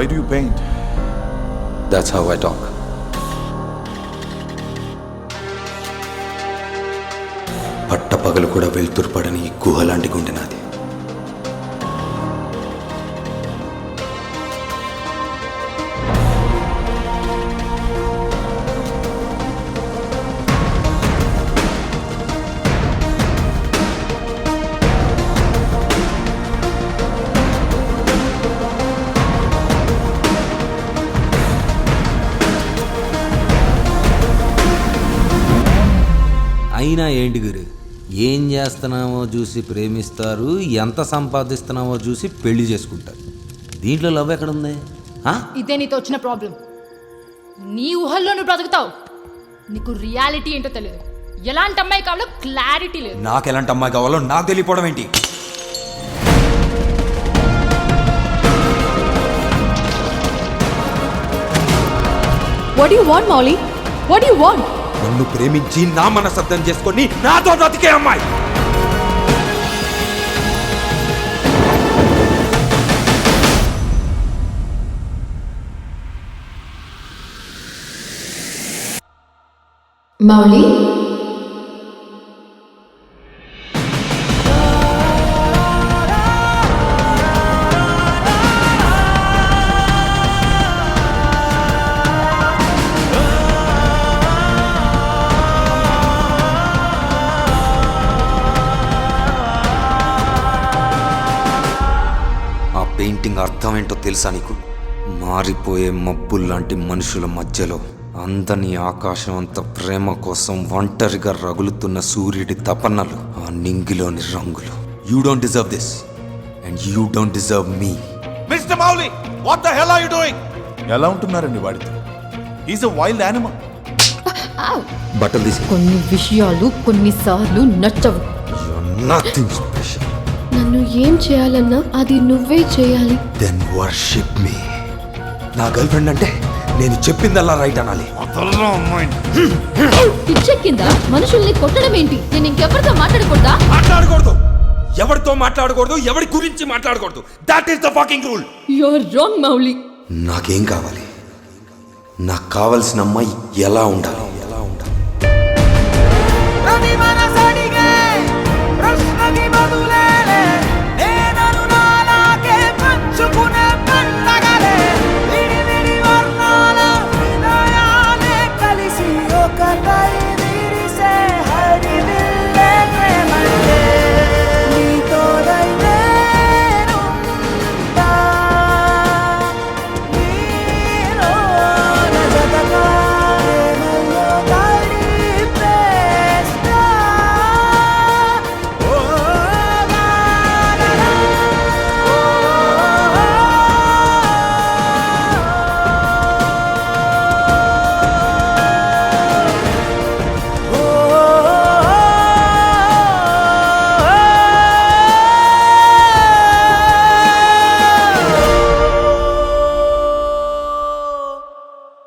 Why do you paint? That's how I talk. పట్టపగలు కూడా వెళ్తురుపడని ఈ గుహ లాంటి గుండె నాది. అయినా ఏంటి గురు, ఏం చేస్తున్నామో చూసి ప్రేమిస్తారు, ఎంత సంపాదిస్తున్నామో చూసి పెళ్లి చేసుకుంటారు. దీంట్లో లవ్ ఎక్కడుంది? ఇదే నీతో వచ్చిన ప్రాబ్లం. నీ ఊహల్లో నువ్వు బ్రతుకుతావు, నీకు రియాలిటీ ఏంటో తెలియదు. ఎలాంటి అమ్మాయి కావాలో క్లారిటీ లేదు. నాకు ఎలాంటి అమ్మాయి కావాలో నాకు తెలియపోవడం ఏంటి? What do you want, Molly? What do you want? నన్ను ప్రేమించి నా మనసర్థం చేసుకొని నాతో బ్రతికే అమ్మాయి. Molly? పెయింటింగ్ అర్థం ఏంటో తెలుసా నీకు? మారిపోయే మబ్బుల్లాంటి మనుషుల మధ్యలో అందని ఆకాశం అంత ప్రేమ కోసం ఒంటరిగా రగులుతున్న సూర్యుడి తపనలు, ఆ నింగిలోని రంగులు. You don't deserve this and you don't deserve me. Mr. Mowgli, what the hell are you doing? ఎలా ఉంటున్నారండి వాడితో? He's a wild animal. బట్టలు తీసి. కొన్ని విషయాలు కొన్నిసార్లు నచ్చవు. Nothing special. నన్ను ఏం చేయాలన్నా అది నువ్వే చేయాలి. Then worship me. నా గర్ల్ ఫ్రెండ్ అంటే నేను చెప్పిందల్లా రైట్ అనాలి. పిచ్చెక్కిందా? మనుషుల్ని కొట్టడం ఏంటి? నేను ఇంకెవరితో మాట్లాడకూడదా? మాట్లాడకూడదు. ఎవరితో మాట్లాడకూడదు, ఎవరి గురించి మాట్లాడకూడదు. That is the fucking rule. You are wrong, Mouli. నాకేం కావాలి? నాకు కావాల్సిన అమ్మాయి ఎలా ఉండాలి? ఎలా ఉండాలి?